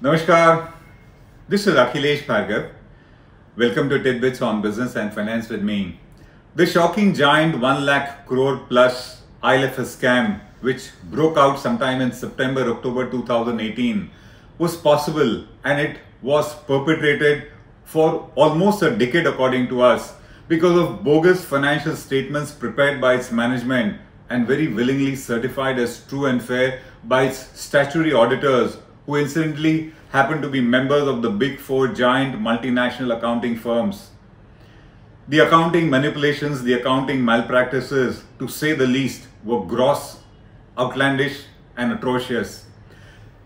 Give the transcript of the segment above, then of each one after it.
Namaskar, this is Akhilesh Bhargav. Welcome to Tidbits on Business and Finance with me. The shocking giant 1 lakh crore plus ILFS scam, which broke out sometime in September-October 2018, was possible and it was perpetrated for almost a decade according to us because of bogus financial statements prepared by its management and very willingly certified as true and fair by its statutory auditors, who incidentally happen to be members of the Big Four giant multinational accounting firms. The accounting manipulations, the accounting malpractices, to say the least, were gross, outlandish and atrocious.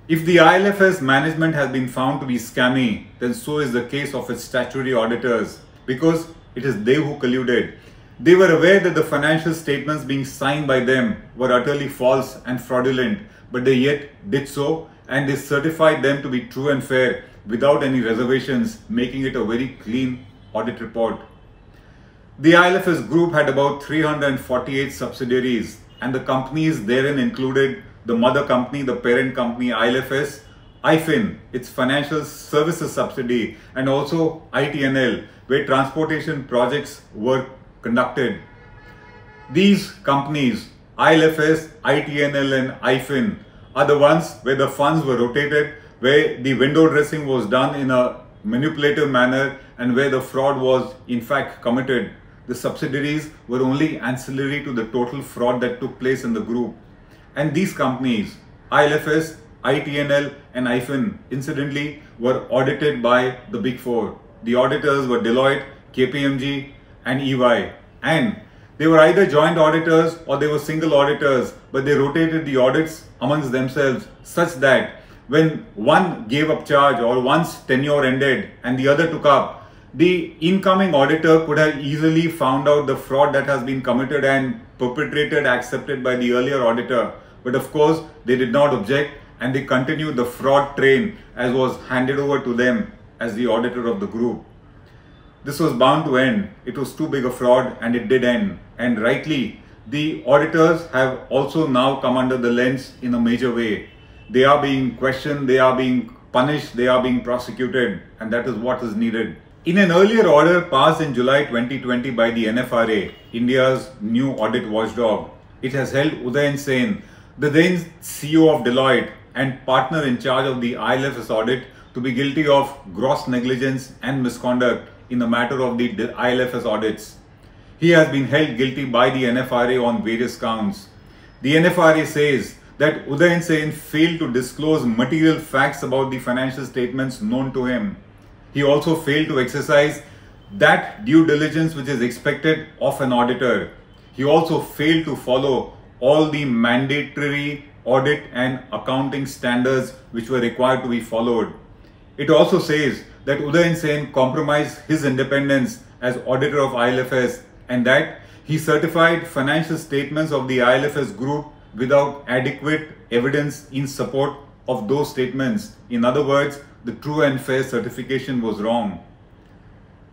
If the ILFS management has been found to be scammy, then so is the case of its statutory auditors, because it is they who colluded. They were aware that the financial statements being signed by them were utterly false and fraudulent, but they yet did so, and they certified them to be true and fair without any reservations, making it a very clean audit report. The ILFS group had about 348 subsidiaries, and the companies therein included the mother company, the parent company ILFS, IFIN, its financial services subsidiary, and also ITNL, where transportation projects were conducted. These companies, ILFS, ITNL and IFIN, are the ones where the funds were rotated, where the window dressing was done in a manipulative manner, and where the fraud was in fact committed. The subsidiaries were only ancillary to the total fraud that took place in the group. And these companies, ILFS, ITNL and IFIN, incidentally, were audited by the Big Four. The auditors were Deloitte, KPMG and EY. And they were either joint auditors or they were single auditors, but they rotated the audits amongst themselves such that when one gave up charge or one's tenure ended and the other took up, the incoming auditor could have easily found out the fraud that has been committed and perpetrated, accepted by the earlier auditor. But of course, they did not object and they continued the fraud train as was handed over to them as the auditor of the group. This was bound to end. It was too big a fraud and it did end. And rightly, the auditors have also now come under the lens in a major way. They are being questioned, they are being punished, they are being prosecuted, and that is what is needed. In an earlier order passed in July 2020 by the NFRA, India's new audit watchdog, it has held Udayan Sen, the then CEO of Deloitte and partner in charge of the ILFS audit, to be guilty of gross negligence and misconduct in the matter of the ILFS audits. He has been held guilty by the NFRA on various counts. The NFRA says that Udayan Sen failed to disclose material facts about the financial statements known to him. He also failed to exercise that due diligence which is expected of an auditor. He also failed to follow all the mandatory audit and accounting standards which were required to be followed. It also says that Udayan Sen compromised his independence as auditor of ILFS and that he certified financial statements of the ILFS group without adequate evidence in support of those statements. In other words, the true and fair certification was wrong.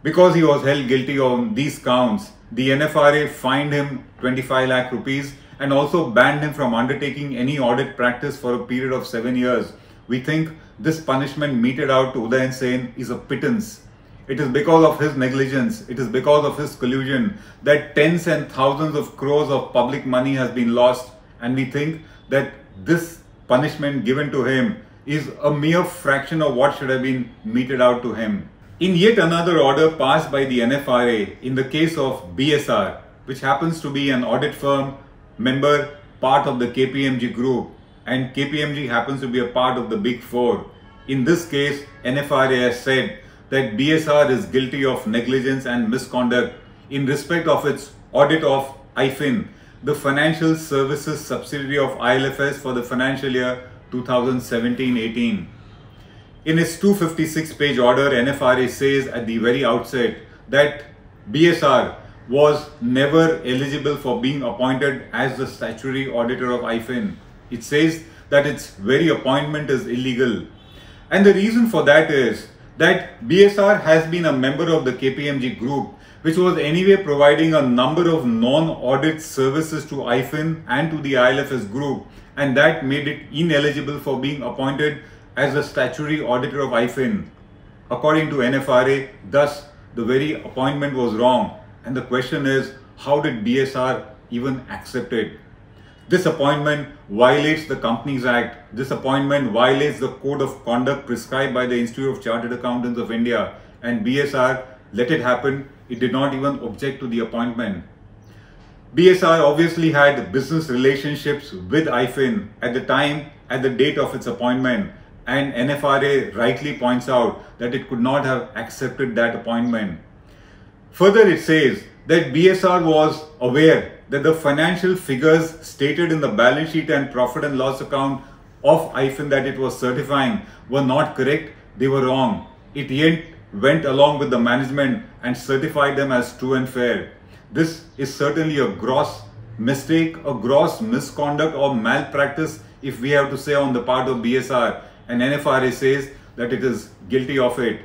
Because he was held guilty on these counts, the NFRA fined him 25 lakh rupees and also banned him from undertaking any audit practice for a period of 7 years. We think this punishment meted out to Udayan Sen is a pittance. It is because of his negligence, it is because of his collusion that tens and thousands of crores of public money has been lost, and we think that this punishment given to him is a mere fraction of what should have been meted out to him. In yet another order passed by the NFRA in the case of BSR, which happens to be an audit firm member part of the KPMG group, and KPMG happens to be a part of the Big Four. In this case, NFRA has said that BSR is guilty of negligence and misconduct in respect of its audit of IFIN, the financial services subsidiary of ILFS for the financial year 2017-18. In its 256-page order, NFRA says at the very outset that BSR was never eligible for being appointed as the statutory auditor of IFIN. It says that its very appointment is illegal. And the reason for that is that BSR has been a member of the KPMG group, which was anyway providing a number of non-audit services to IFIN and to the ILFS group, and that made it ineligible for being appointed as the statutory auditor of IFIN. According to NFRA, thus the very appointment was wrong, and the question is, how did BSR even accept it? This appointment violates the Companies Act. This appointment violates the code of conduct prescribed by the Institute of Chartered Accountants of India, and BSR let it happen. It did not even object to the appointment. BSR obviously had business relationships with IFIN at the date of its appointment, and NFRA rightly points out that it could not have accepted that appointment. Further, it says that BSR was aware that the financial figures stated in the balance sheet and profit and loss account of IFIN that it was certifying were not correct, they were wrong. It yet went along with the management and certified them as true and fair. This is certainly a gross mistake, a gross misconduct or malpractice, if we have to say, on the part of BSR, and NFRA says that it is guilty of it.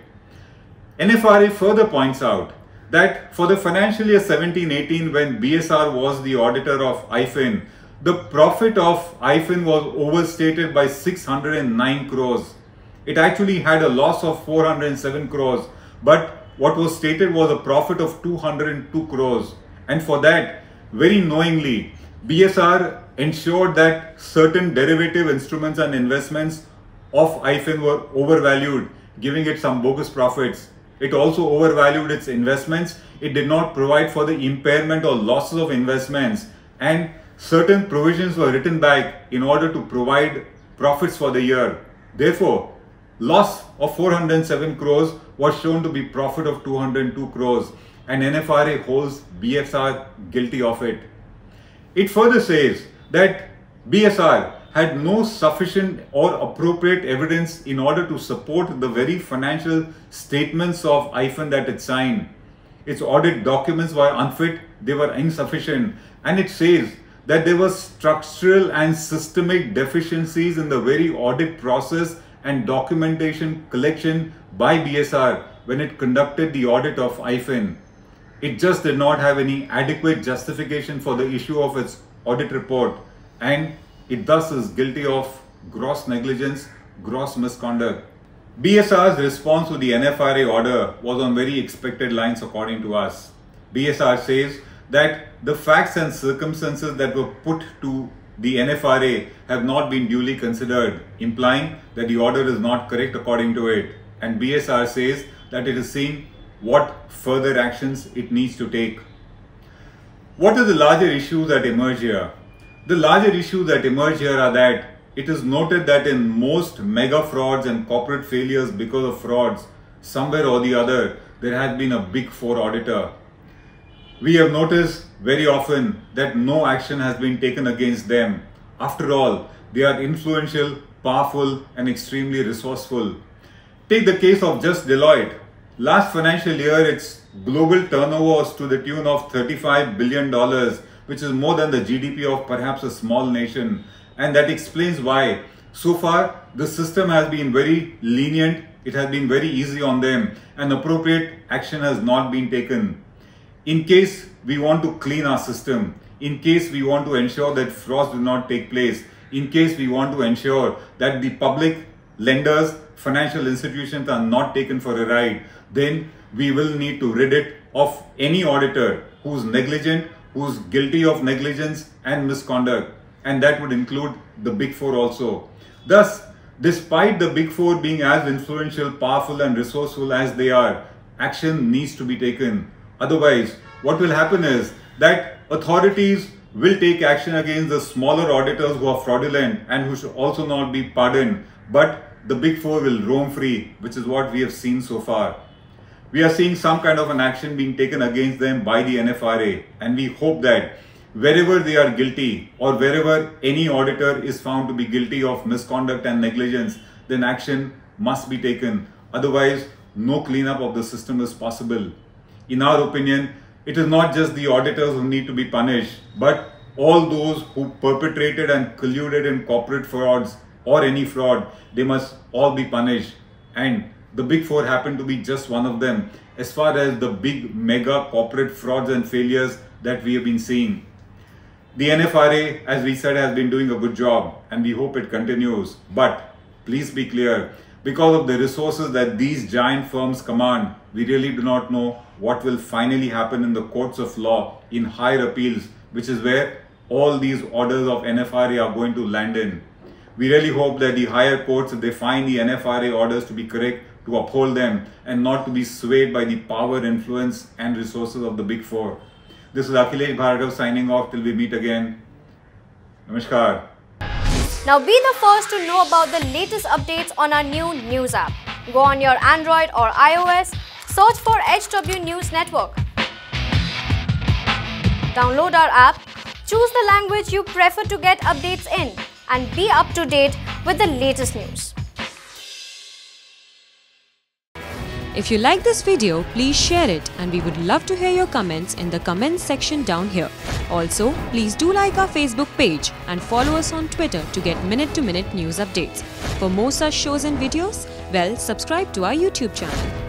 NFRA further points out that for the financial year 17-18, when BSR was the auditor of IFIN, the profit of IFIN was overstated by 609 crores. It actually had a loss of 407 crores, but what was stated was a profit of 202 crores. And for that, very knowingly, BSR ensured that certain derivative instruments and investments of IFIN were overvalued, giving it some bogus profits. It also overvalued its investments. It did not provide for the impairment or losses of investments, and certain provisions were written back in order to provide profits for the year. Therefore, loss of 407 crores was shown to be profit of 202 crores, and NFRA holds BSR guilty of it. It further says that BSR had no sufficient or appropriate evidence in order to support the very financial statements of IFIN that it signed. Its audit documents were unfit, they were insufficient, and it says that there were structural and systemic deficiencies in the very audit process and documentation collection by BSR when it conducted the audit of IFIN. It just did not have any adequate justification for the issue of its audit report, and it thus is guilty of gross negligence, gross misconduct. BSR's response to the NFRA order was on very expected lines according to us. BSR says that the facts and circumstances that were put to the NFRA have not been duly considered, implying that the order is not correct according to it. And BSR says that it is seeing what further actions it needs to take. What are the larger issues that emerge here? The larger issues that emerge here are that it is noted that in most mega frauds and corporate failures because of frauds, somewhere or the other, there has been a Big Four auditor. We have noticed very often that no action has been taken against them. After all, they are influential, powerful, and extremely resourceful. Take the case of just Deloitte. Last financial year, its global turnover was to the tune of $35 billion, which is more than the GDP of perhaps a small nation. And that explains why so far the system has been very lenient, it has been very easy on them, and appropriate action has not been taken. In case we want to clean our system, in case we want to ensure that frauds do not take place, in case we want to ensure that the public, lenders, financial institutions are not taken for a ride, then we will need to rid it of any auditor who's negligent, who's guilty of negligence and misconduct, and that would include the Big Four also. Thus, despite the Big Four being as influential, powerful and resourceful as they are, action needs to be taken. Otherwise, what will happen is that authorities will take action against the smaller auditors who are fraudulent and who should also not be pardoned, but the Big Four will roam free, which is what we have seen so far. We are seeing some kind of an action being taken against them by the NFRA, and we hope that wherever they are guilty or wherever any auditor is found to be guilty of misconduct and negligence, then action must be taken. Otherwise, no cleanup of the system is possible. In our opinion, it is not just the auditors who need to be punished, but all those who perpetrated and colluded in corporate frauds or any fraud, they must all be punished. And the Big Four happen to be just one of them as far as the big mega corporate frauds and failures that we have been seeing. The NFRA, as we said, has been doing a good job and we hope it continues. But Please be clear. Because of the resources that these giant firms command, we really do not know what will finally happen in the courts of law in higher appeals, which is where all these orders of NFRA are going to land in. We really hope that the higher courts, if they find the NFRA orders to be correct, to uphold them and not to be swayed by the power, influence and resources of the Big Four. This is Akhilesh Bhargav signing off till we meet again. Namaskar. Now be the first to know about the latest updates on our new news app. Go on your Android or iOS, search for HW News Network. Download our app, choose the language you prefer to get updates in, and be up to date with the latest news. If you like this video, please share it, and we would love to hear your comments in the comments section down here. Also, please do like our Facebook page and follow us on Twitter to get minute-to-minute news updates. For more such shows and videos, well, subscribe to our YouTube channel.